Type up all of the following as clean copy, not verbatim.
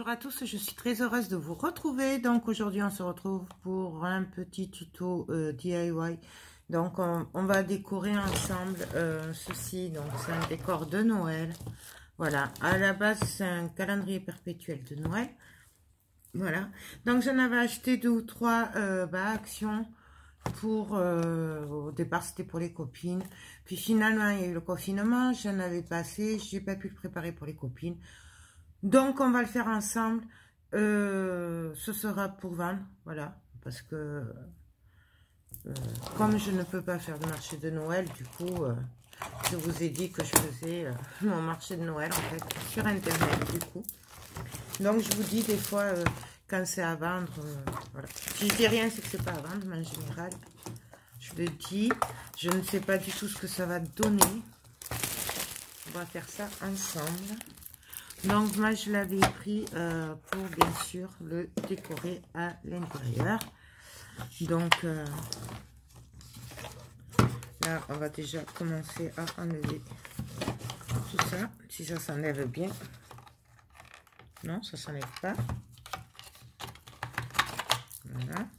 à tous, je suis très heureuse de vous retrouver. Donc aujourd'hui on se retrouve pour un petit tuto DIY. Donc on va décorer ensemble ceci. Donc c'est un décor de Noël. Voilà, à la base c'est un calendrier perpétuel de Noël. Voilà, donc j'en avais acheté 2 ou 3 actions pour, au départ c'était pour les copines. Puis finalement il y a eu le confinement, j'en avais pas assez, j'ai pas pu le préparer pour les copines. Donc, on va le faire ensemble. Ce sera pour vendre, voilà. Parce que, comme je ne peux pas faire de marché de Noël, du coup, je vous ai dit que je faisais mon marché de Noël, en fait, sur Internet, du coup. Donc, je vous dis des fois, quand c'est à vendre, voilà. Si je dis rien, c'est que c'est pas à vendre, mais en général, je le dis. Je ne sais pas du tout ce que ça va donner. On va faire ça ensemble. Donc moi je l'avais pris pour bien sûr le décorer à l'intérieur. Donc là on va déjà commencer à enlever tout ça, si ça s'enlève bien. Non, ça s'enlève pas. Voilà.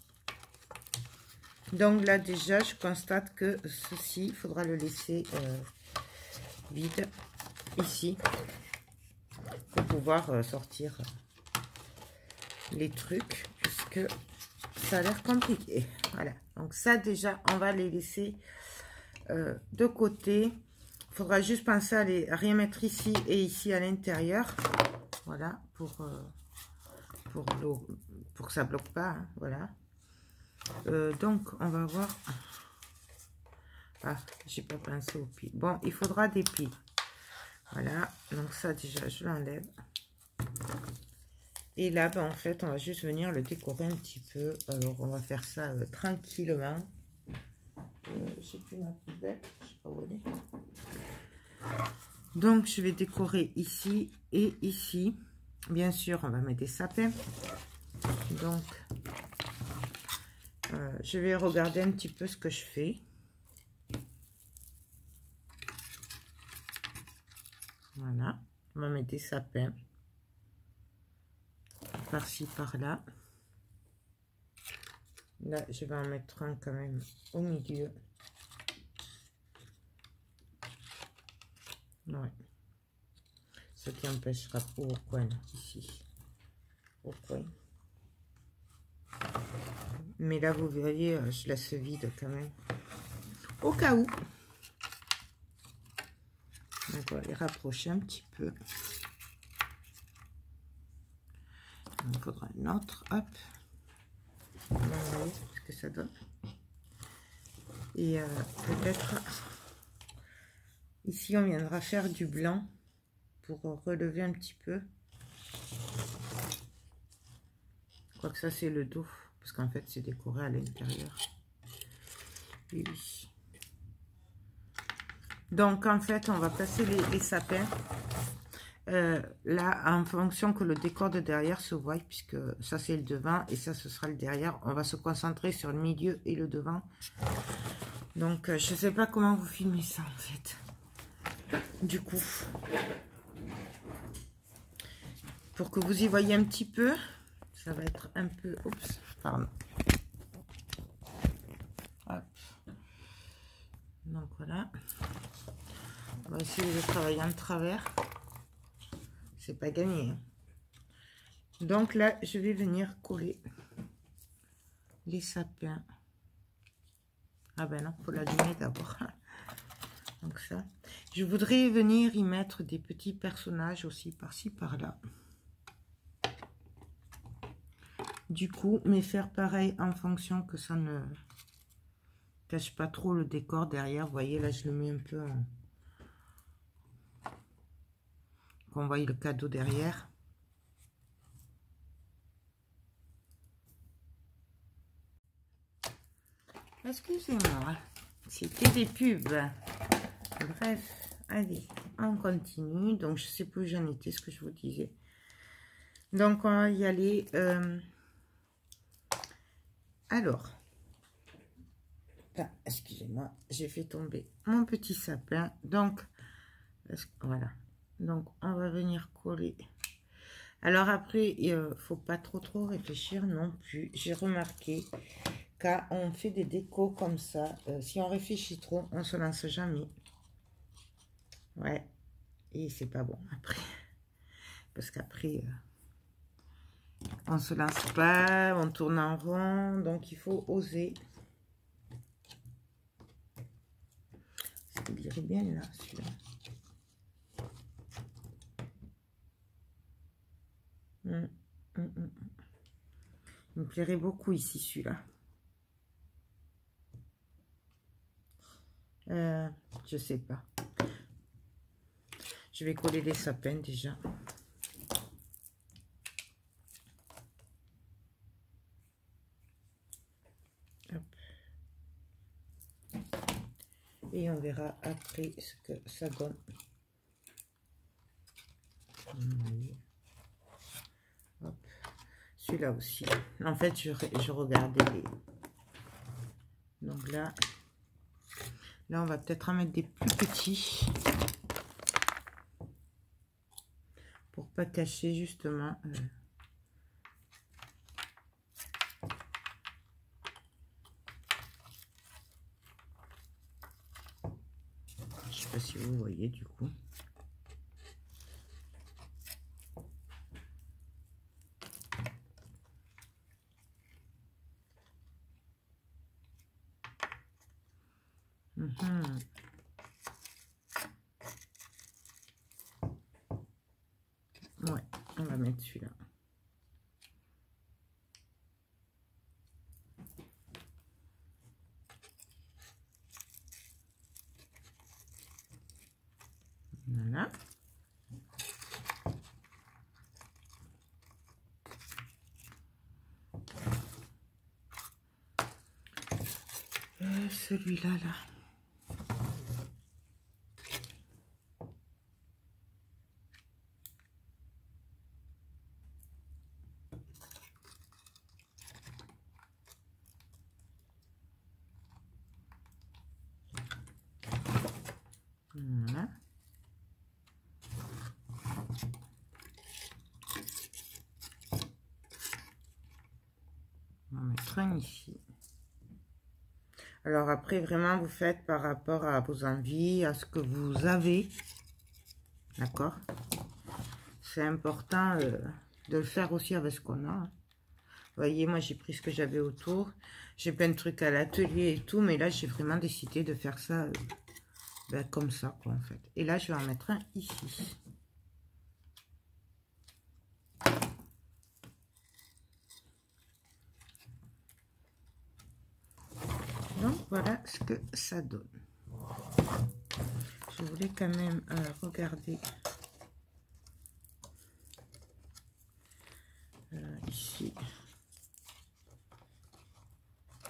Donc là déjà je constate que ceci, il faudra le laisser vide ici pour pouvoir sortir les trucs, puisque ça a l'air compliqué. Voilà, donc ça déjà on va les laisser de côté. Il faudra juste penser à les rien mettre ici et ici à l'intérieur, voilà, pour que ça bloque pas, hein, voilà. Donc on va voir. Ah, j'ai pas pensé aux piles. Bon, il faudra des piles. Voilà, donc ça déjà je l'enlève. Et là, ben, en fait, on va juste venir le décorer un petit peu. Alors, on va faire ça tranquillement. J'ai plus ma poubelle, je sais pas où elle est. Donc, je vais décorer ici et ici. Bien sûr, on va mettre des sapins. Donc, je vais regarder un petit peu ce que je fais. Voilà, on va mettre des sapins. Par-ci, par-là. Là, je vais en mettre un quand même au milieu. Ouais. Ce qui empêchera au coin, ici. Au coin. Mais là, vous verriez, je laisse vide quand même. Au cas où. Donc, on va les rapprocher un petit peu. Il faudra une autre. Hop. Vous voyez ce que ça donne. Et peut-être ici, on viendra faire du blanc pour relever un petit peu. Quoique ça, c'est le dos. Parce qu'en fait, c'est décoré à l'intérieur. Oui. Donc, en fait, on va placer les sapins. Là, en fonction que le décor de derrière se voie, puisque ça, c'est le devant et ça, ce sera le derrière. On va se concentrer sur le milieu et le devant. Donc, je ne sais pas comment vous filmez ça, en fait. Du coup, pour que vous y voyez un petit peu, ça va être un peu... Oups, pardon. Hop. Donc, voilà. On va essayer de travailler en travers. C'est pas gagné. Donc là, je vais venir coller les sapins. Ah ben non, faut l'allumer d'abord. Donc ça. Je voudrais venir y mettre des petits personnages aussi par-ci, par-là. Du coup, mais faire pareil en fonction que ça ne cache pas trop le décor derrière. Vous voyez, là, je le mets un peu en... qu'on voit le cadeau derrière. Excusez-moi, c'était des pubs. Bref, allez, on continue. Donc, je sais plus où j'en étais, ce que je vous disais. Donc, on va y aller. Alors, excusez-moi, j'ai fait tomber mon petit sapin. Donc, voilà. Donc, on va venir coller Alors après, il ne faut pas trop réfléchir non plus. J'ai remarqué quand on fait des décos comme ça, si on réfléchit trop, on se lance jamais. Ouais, et c'est pas bon après. Parce qu'après, on se lance pas, on tourne en rond, donc il faut oser. Il irait bien là, celui-là. Il me plairait beaucoup ici, celui-là. Je sais pas. Je vais coller les sapins déjà. Hop. Et on verra après ce que ça donne. Celui-là aussi. En fait, je regardais les... Donc là, on va peut-être en mettre des plus petits. Pour pas cacher justement... Je sais pas si vous voyez du coup. Ouais, on va mettre celui-là. Voilà. Celui-là, là. Voilà. On va mettre un ici. Alors après, vraiment, vous faites par rapport à vos envies, à ce que vous avez. D'accord? C'est important de le faire aussi avec ce qu'on a. Vous voyez, moi, j'ai pris ce que j'avais autour. J'ai plein de trucs à l'atelier et tout, mais là, j'ai vraiment décidé de faire ça comme ça, quoi, en fait. Et là, je vais en mettre un ici. Donc, voilà ce que ça donne. Je voulais quand même regarder ici.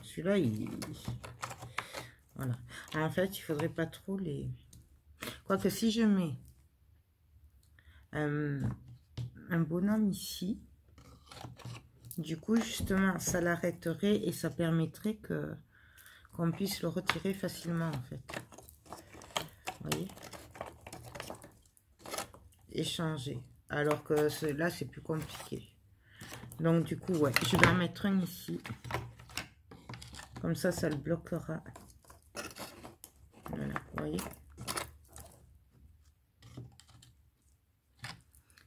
Celui-là, voilà. En fait, il faudrait pas trop les... Quoique si je mets un bonhomme ici, du coup, justement, ça l'arrêterait et ça permettrait qu'on puisse le retirer facilement, en fait. Vous voyez? Et changer. Alors que celui-là, c'est plus compliqué. Donc, du coup, ouais, je vais en mettre un ici. Comme ça, ça le bloquera. Voilà, vous voyez?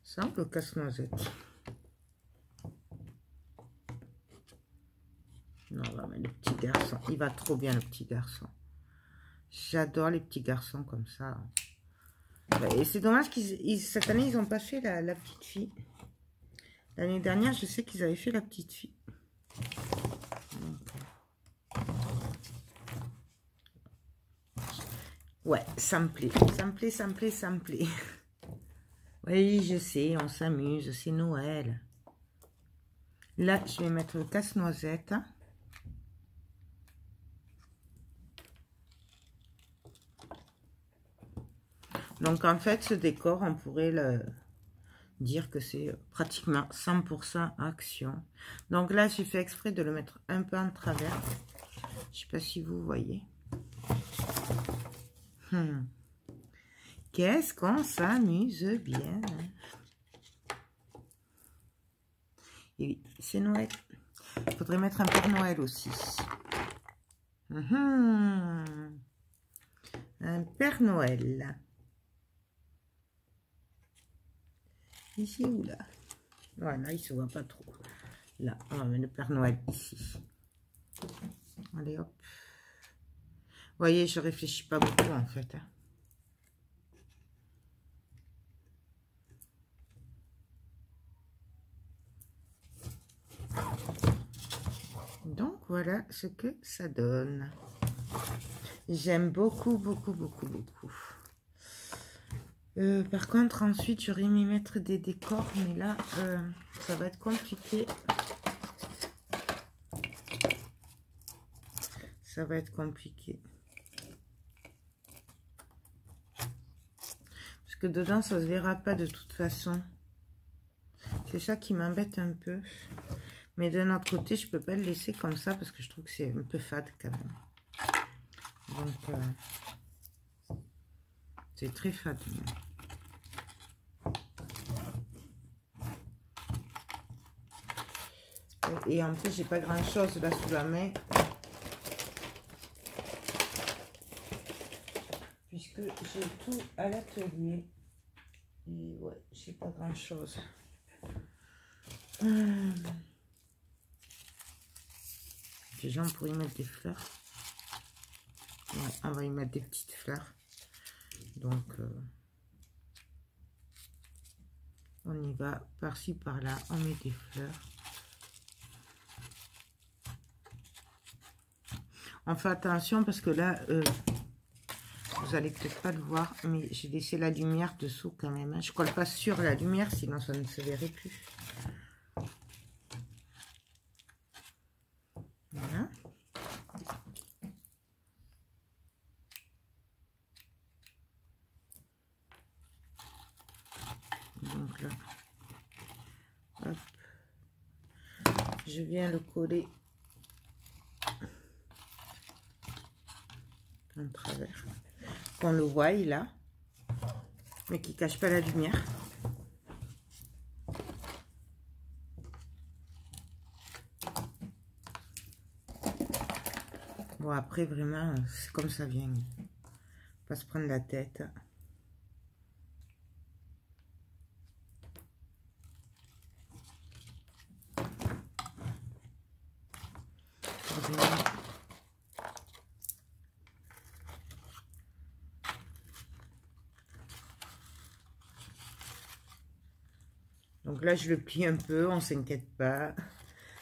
Simple casse-noisette. Non, on va mettre le petit garçon. Il va trop bien, le petit garçon. J'adore les petits garçons comme ça. Et c'est dommage qu'ils cette année, ils n'ont pas fait la petite fille. L'année dernière, je sais qu'ils avaient fait la petite fille. Ouais, ça me plaît. Ça me plaît, ça me plaît, ça me plaît. Oui, je sais, on s'amuse, c'est Noël. Là, je vais mettre le casse-noisette. Donc, en fait, ce décor, on pourrait dire que c'est pratiquement 100% action. Donc là, j'ai fait exprès de le mettre un peu en travers. Je sais pas si vous voyez. Qu'est-ce qu'on s'amuse bien. Et oui, c'est Noël. Il faudrait mettre un Père Noël aussi. Un Père Noël. Ici ou là? Voilà, il se voit pas trop. Là, on va mettre le Père Noël ici. Allez, hop. Vous voyez, je réfléchis pas beaucoup en fait. Donc, voilà ce que ça donne. J'aime beaucoup, beaucoup, beaucoup, beaucoup. Par contre, ensuite, j'aurais aimé mettre des décors, mais là, ça va être compliqué. Ça va être compliqué. Parce que dedans, ça se verra pas de toute façon. C'est ça qui m'embête un peu. Mais d'un autre côté, je peux pas le laisser comme ça parce que je trouve que c'est un peu fade quand même. Donc, c'est très fade. Et en plus, j'ai pas grand chose là sous la main. Puisque j'ai tout à l'atelier. Et ouais, j'ai pas grand chose. Déjà, on pourrait y mettre des fleurs. Ouais, on va y mettre des petites fleurs. Donc, on y va par-ci, par-là. On met des fleurs. On fait attention parce que là, vous allez peut-être pas le voir, mais j'ai laissé la lumière dessous quand même. Hein. Je colle pas sur la lumière, sinon ça ne se verrait plus. Voilà. Donc là, hop, je viens le coller en travers. Qu'on le voit là, mais qui cache pas la lumière. Bon, après, vraiment, c'est comme ça vient. Pas se prendre la tête. Donc là, je le plie un peu, on s'inquiète pas.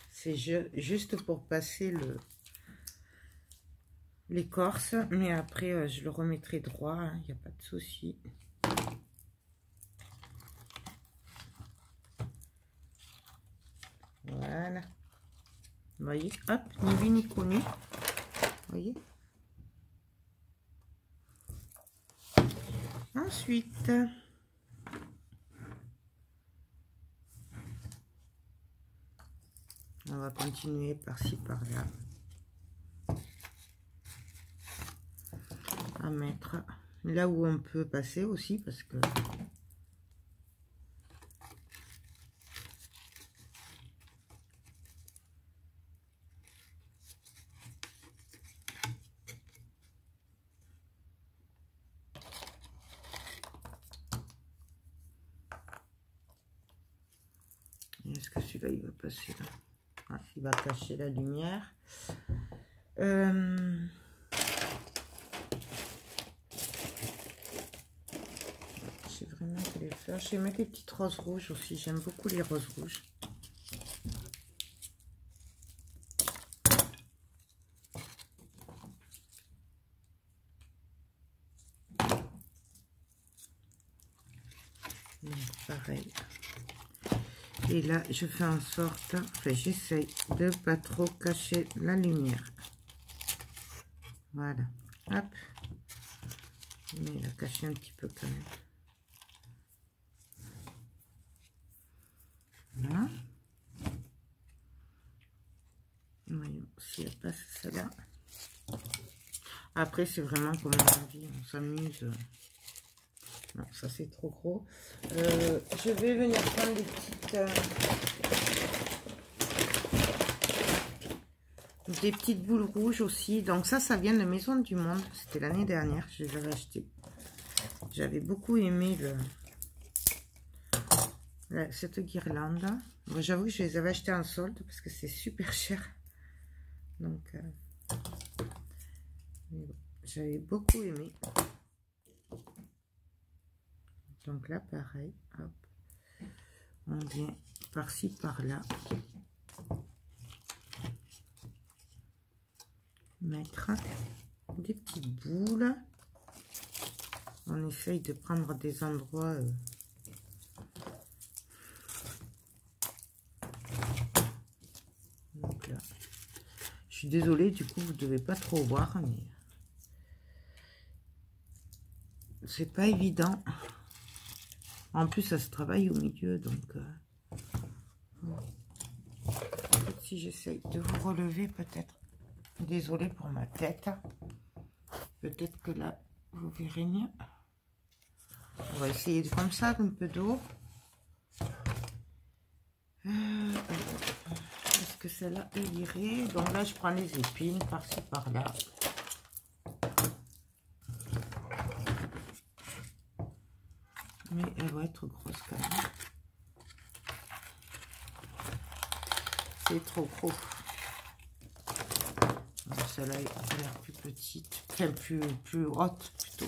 C'est juste pour passer l'écorce, mais après, je le remettrai droit, il n'y a pas de souci. Voilà. Vous voyez, hop, ni vu ni connu. Vous voyez. Ensuite, on va continuer par-ci, par-là. À mettre là où on peut passer aussi, parce que... Est-ce que celui-là, il va passer là? Ah, il va cacher la lumière. J'ai vraiment que les fleurs. Je vais mettre des petites roses rouges aussi. J'aime beaucoup les roses rouges. Donc, pareil. Et là, je fais en sorte, enfin, j'essaye de pas trop cacher la lumière. Voilà. Hop. Mais la cacher un petit peu quand même. Voilà. Voyons si elle passe celle-là. Après, c'est vraiment comme on a dit, on s'amuse. Non, ça c'est trop gros. Je vais venir prendre des petites des petites boules rouges aussi. Donc ça vient de Maison du Monde. C'était l'année dernière, je les avais achetées. J'avais beaucoup aimé cette guirlande. Bon, j'avoue que je les avais achetées en solde parce que c'est super cher. Donc, j'avais beaucoup aimé. Donc là, pareil, hop, on vient par-ci, par-là, mettre des petites boules. On essaye de prendre des endroits donc là, je suis désolée, du coup vous ne devez pas trop voir, mais c'est pas évident. En plus ça se travaille au milieu, donc si j'essaye de vous relever, peut-être, désolée pour ma tête, peut-être que là vous verrez mieux. On va essayer comme ça, un peu d'eau. Est-ce que celle-là elle irait? Donc là, je prends les épines par-ci, par-là. Mais elle va être grosse quand même. C'est trop gros. Celle-là a l'air plus petite. Enfin, plus haute plutôt.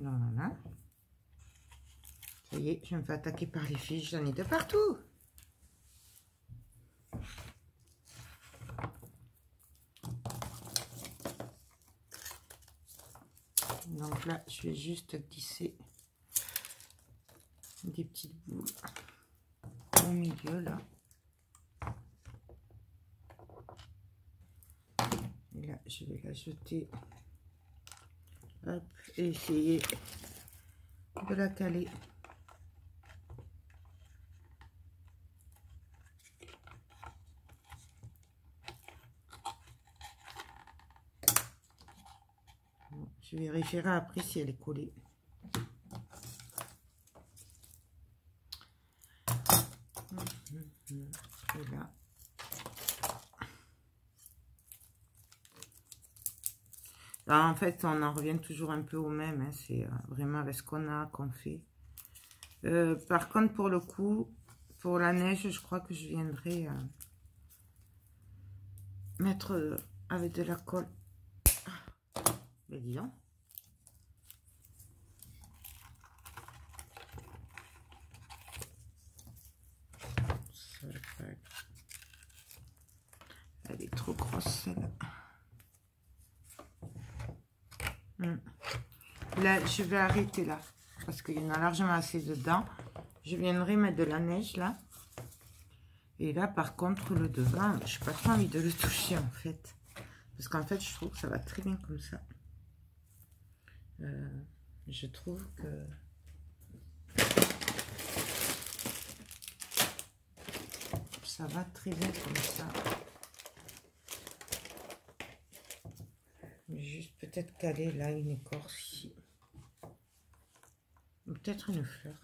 Voilà. Ça y est, je me fais attaquer par les fiches, j'en ai de partout. Donc là, je vais juste glisser des petites boules au milieu là. Et là, je vais la jeter. Hop, et essayer de la caler. Bon, je vérifierai après si elle est collée. Et là. Là, en fait, on en revient toujours un peu au même. Hein, c'est vraiment avec ce qu'on a qu'on fait. Par contre, pour le coup, pour la neige, je crois que je viendrai mettre avec de la colle. Mais dis donc. Elle est trop grosse, celle-là. Là, je vais arrêter là. Parce qu'il y en a largement assez dedans. Je viendrai mettre de la neige là. Et là, par contre, le devant, je n'ai pas trop envie de le toucher en fait. Parce qu'en fait, je trouve que ça va très bien comme ça. Je trouve que... ça va très bien comme ça. Juste peut-être caler là une écorce ici. Peut-être une fleur.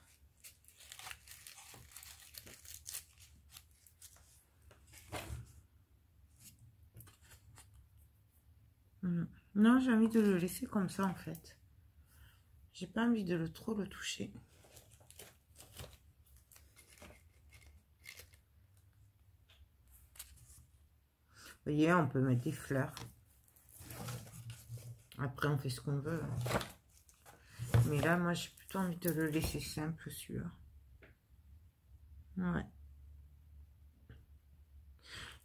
Non, j'ai envie de le laisser comme ça en fait. J'ai pas envie de trop le toucher. Vous voyez, on peut mettre des fleurs. Après, on fait ce qu'on veut. Mais là, moi, j'ai plutôt envie de le laisser simple, celui-là. Ouais.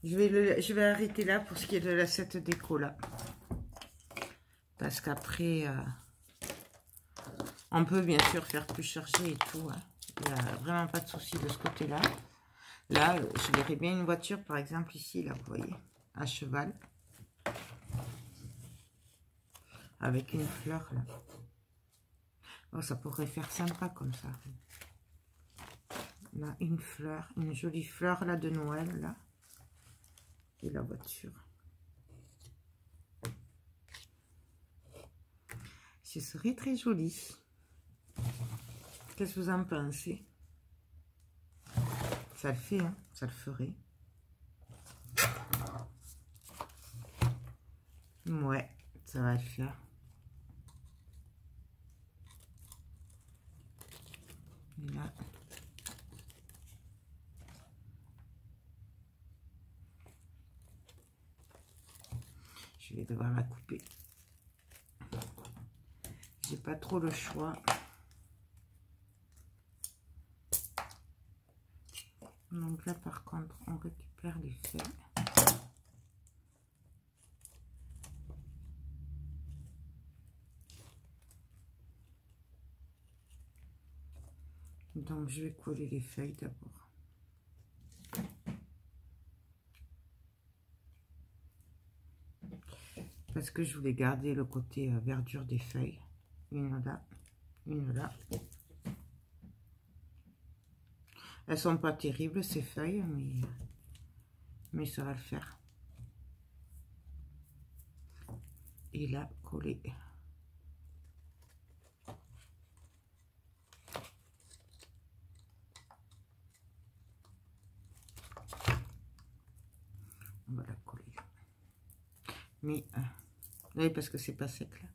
Je vais arrêter là pour ce qui est de cette déco là. Parce qu'après, on peut bien sûr faire plus chargé et tout. Hein. Il n'y a vraiment pas de souci de ce côté-là. Là, je verrais bien une voiture, par exemple, ici, là, vous voyez, à cheval. Avec une fleur, là. Oh, ça pourrait faire sympa comme ça. Là, une fleur, une jolie fleur là de Noël, là. Et la voiture. Ce serait très joli. Qu'est-ce que vous en pensez? Ça le fait, hein? Ça le ferait. Ouais, ça va le faire. Et là. Je vais devoir la couper. J'ai pas trop le choix. Donc là, par contre, on récupère les feuilles. Donc, je vais coller les feuilles d'abord. Parce que je voulais garder le côté verdure des feuilles. Une là, une là. Elles sont pas terribles, ces feuilles, mais ça va le faire. Et là, coller. On va la coller. Mais, oui, parce que c'est pas sec là.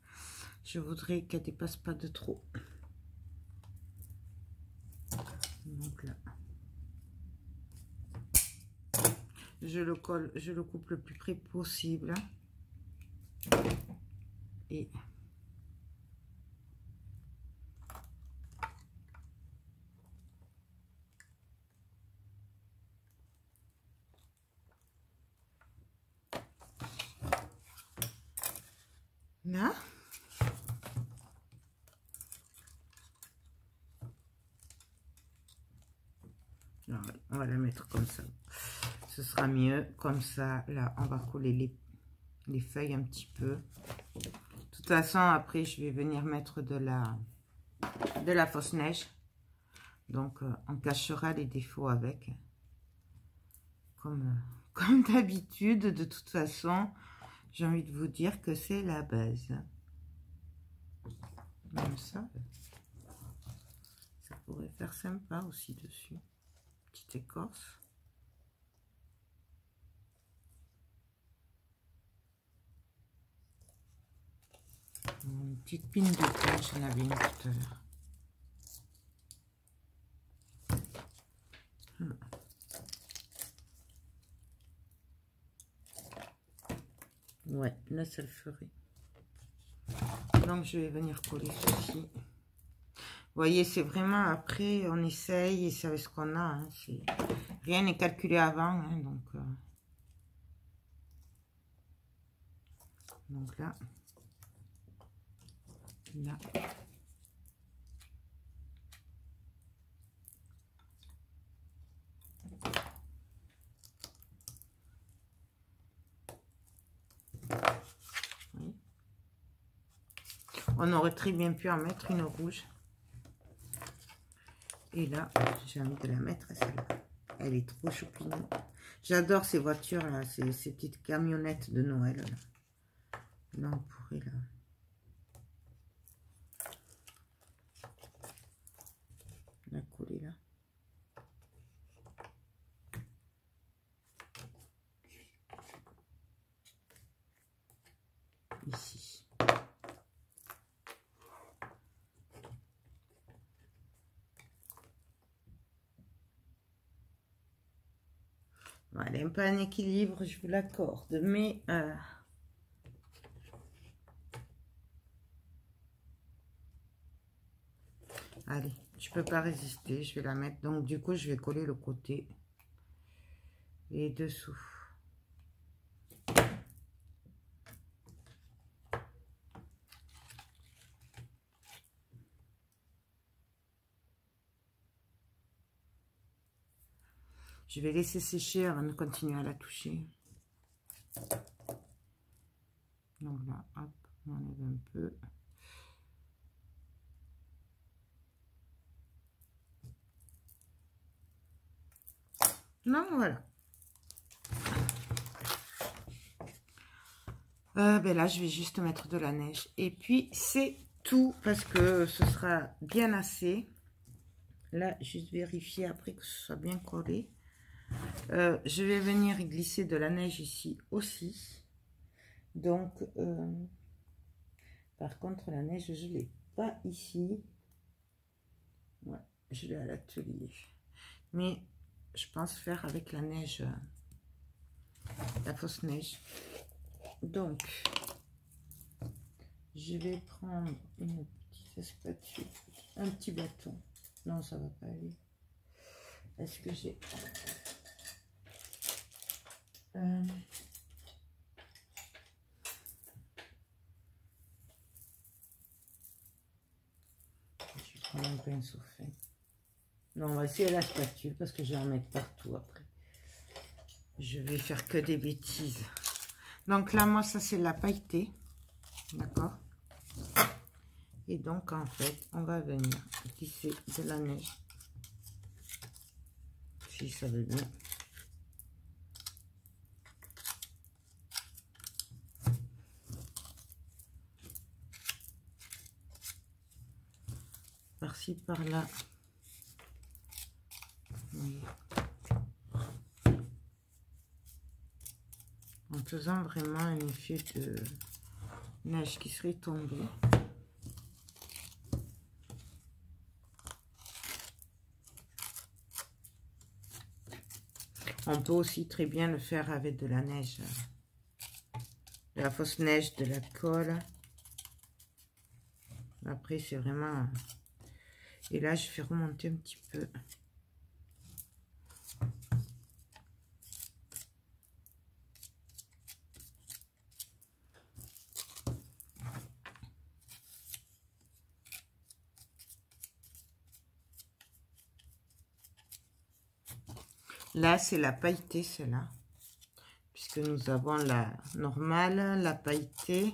Je voudrais qu'elle dépasse pas de trop. Donc là. Je le colle, je le coupe le plus près possible. Et là. Alors, on va la mettre comme ça. Ce sera mieux. Comme ça, là, on va coller les feuilles un petit peu. De toute façon, après, je vais venir mettre de la fausse neige. Donc, on cachera les défauts avec. Comme d'habitude, de toute façon, j'ai envie de vous dire que c'est la base. Comme ça. Ça pourrait faire sympa aussi dessus. Petite écorce. Une petite pine de pain, j'en avais une tout à l'heure. Ouais, là ça le ferait. Donc je vais venir coller ceci. Vous voyez, c'est vraiment après, on essaye et c'est avec ce qu'on a. Hein, rien n'est calculé avant. Hein, donc là. Là. Oui. On aurait très bien pu en mettre une rouge. Et là, j'ai envie de la mettre à celle-là. Elle est trop choupinée. J'adore ces voitures là, ces petites camionnettes de Noël. Là, là on pourrait là. La coller là. Ici. Voilà, elle est un peu en équilibre, je vous l'accorde, mais allez, je peux pas résister, je vais la mettre. Donc du coup, je vais coller le côté et dessous. Je vais laisser sécher avant de continuer à la toucher. Donc là, hop, on enlève un peu. Non, voilà. Ben là, je vais juste mettre de la neige. Et puis, c'est tout parce que ce sera bien assez. Là, juste vérifier après que ce soit bien collé. Je vais venir glisser de la neige ici aussi. Donc, par contre, la neige, je ne l'ai pas ici. Ouais, je l'ai à l'atelier. Mais je pense faire avec la neige, la fausse neige. Donc, je vais prendre une petite spatule, un petit bâton. Non, ça va pas aller. Est-ce que j'ai... je vais prendre un pinceau fin. Non, on va essayer la spatule parce que je vais en mettre partout après. Je vais faire que des bêtises. Donc là, moi, ça, c'est la pailletée. D'accord? Et donc, en fait, on va venir tisser de la neige. Si ça veut bien. Par-ci, par-là. Oui. En faisant vraiment un effet de neige qui serait tombée. On peut aussi très bien le faire avec de la neige, de la fausse neige, de la colle. Après, c'est vraiment... Et là, je fais remonter un petit peu. Là, c'est la pailletée, celle-là. Puisque nous avons la normale, la pailletée.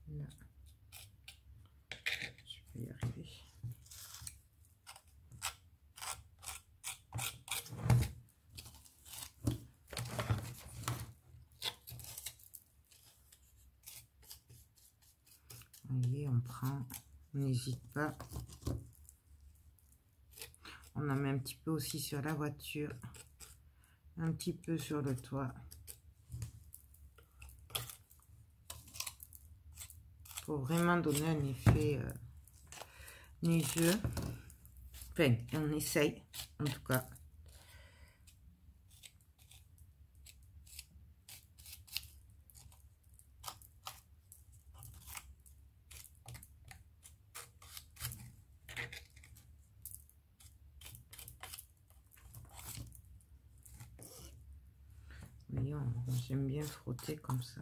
Là. Je vais y arriver. Vous voyez, on prend, on n'hésite pas. On en met un petit peu aussi sur la voiture, un petit peu sur le toit. Pour vraiment donner un effet neigeux. Enfin, on essaye, en tout cas. J'aime bien frotter comme ça.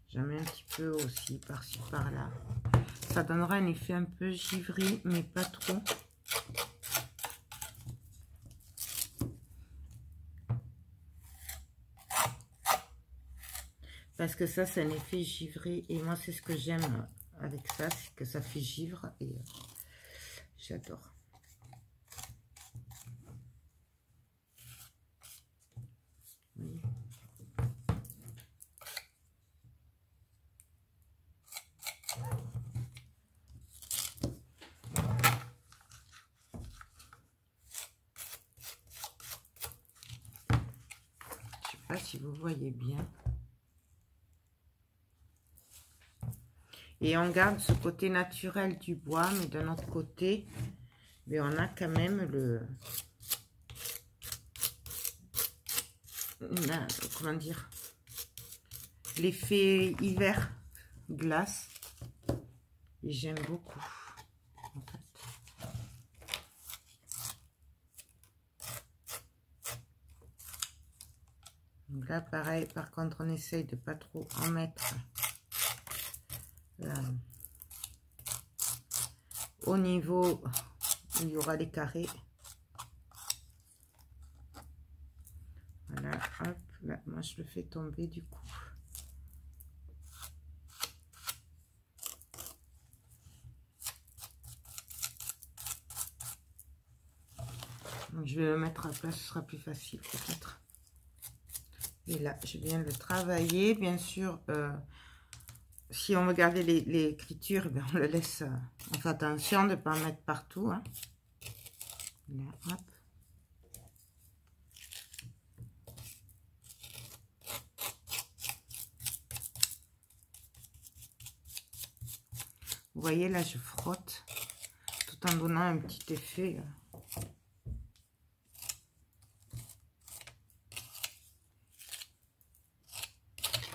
J'en mets un petit peu aussi par-ci par-là. Ça donnera un effet un peu givré, mais pas trop. Parce que ça, c'est un effet givré. Et moi, c'est ce que j'aime avec ça, c'est que ça fait givre. Et j'adore. Oui. Je sais pas si vous voyez bien. Et on garde ce côté naturel du bois, mais d'un autre côté, mais on a quand même comment dire, l'effet hiver glace. Et j'aime beaucoup. En fait. Donc là, pareil, par contre, on essaye de pas trop en mettre au niveau où il y aura les carrés. Voilà, hop, là, moi je le fais tomber du coup. Donc, je vais le mettre à plat, ce sera plus facile peut-être. Et là, je viens le travailler. Bien sûr, si on veut garder l'écriture, ben on le laisse. On fait attention de ne pas en mettre partout. Hein. Là, hop. Vous voyez, là, je frotte tout en donnant un petit effet.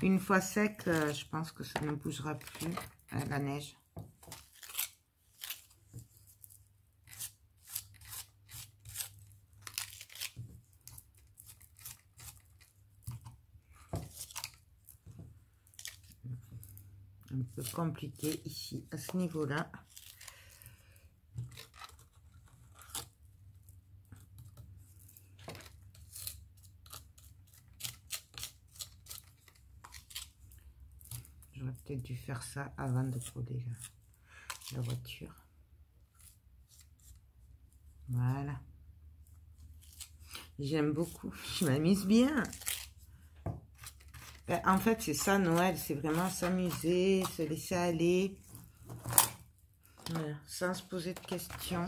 Une fois sec, je pense que ça ne bougera plus, la neige. Un peu compliqué ici, à ce niveau-là. J'aurais peut-être dû faire ça avant de coller la voiture. Voilà. J'aime beaucoup. Je m'amuse bien. En fait, c'est ça, Noël. C'est vraiment s'amuser, se laisser aller. Voilà, sans se poser de questions.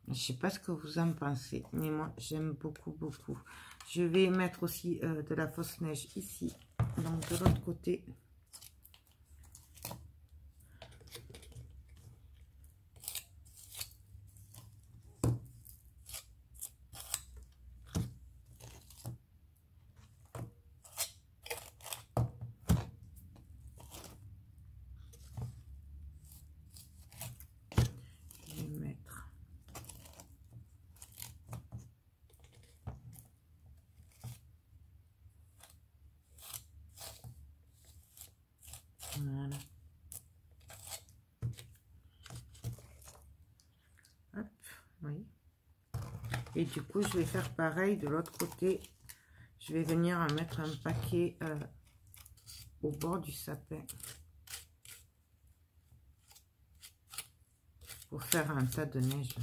Je ne sais pas ce que vous en pensez, mais moi, j'aime beaucoup, beaucoup. Je vais mettre aussi de la fausse neige ici. Donc, de l'autre côté. Je vais mettre. Voilà. Hop, oui. Et du coup, je vais faire pareil de l'autre côté. Je vais venir en mettre un paquet au bord du sapin. Pour faire un tas de neige.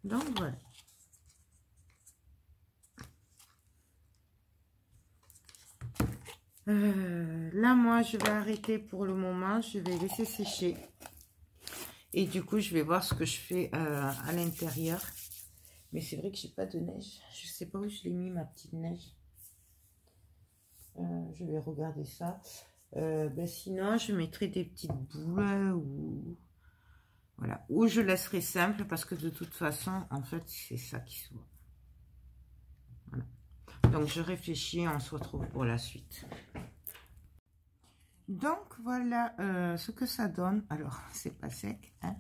Donc, voilà. Là, moi, je vais arrêter pour le moment. Je vais laisser sécher. Et du coup, je vais voir ce que je fais à l'intérieur. Mais c'est vrai que j'ai pas de neige. Je sais pas où je l'ai mis, ma petite neige. Je vais regarder ça. Ben sinon, je mettrai des petites boules ou... Voilà. Ou je laisserai simple parce que de toute façon, en fait, c'est ça qui se voit. Voilà. Donc, je réfléchis, on se retrouve pour la suite. Donc, voilà ce que ça donne. Alors, c'est pas sec, hein.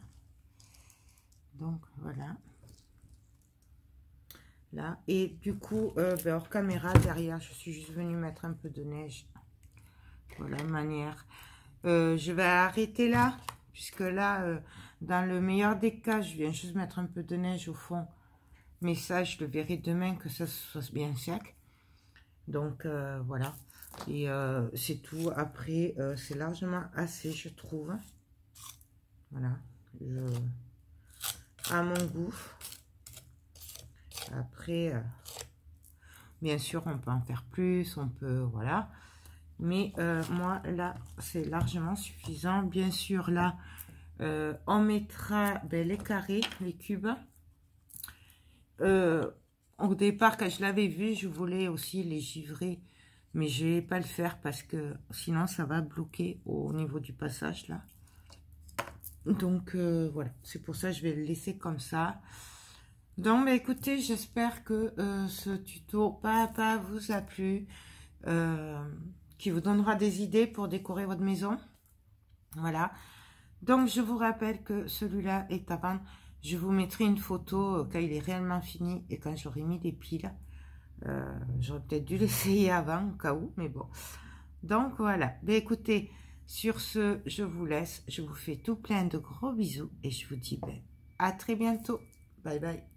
Donc, voilà. Là. Et du coup, ben, hors caméra, derrière, je suis juste venue mettre un peu de neige. Voilà, manière. Je vais arrêter là, puisque là, dans le meilleur des cas, je viens juste mettre un peu de neige au fond. Mais ça, je le verrai demain que ça soit bien sec. Donc, voilà. Et c'est tout. Après, c'est largement assez, je trouve. Voilà. À mon goût. Après, bien sûr, on peut en faire plus. On peut, voilà. Mais moi, là, c'est largement suffisant. Bien sûr, là, on mettra ben, les carrés, les cubes. Au départ, quand je l'avais vu, je voulais aussi les givrer. Mais je ne vais pas le faire parce que sinon, ça va bloquer au niveau du passage, là. Donc, voilà. C'est pour ça que je vais le laisser comme ça. Donc, bah, écoutez, j'espère que ce tuto papa vous a plu. Qui vous donnera des idées pour décorer votre maison. Voilà. Donc, je vous rappelle que celui-là est à vendre. Je vous mettrai une photo quand il est réellement fini et quand j'aurai mis des piles. J'aurais peut-être dû l'essayer avant, au cas où, mais bon. Donc, voilà. Ben, écoutez, Sur ce, je vous laisse. Je vous fais tout plein de gros bisous et je vous dis à très bientôt. Bye bye.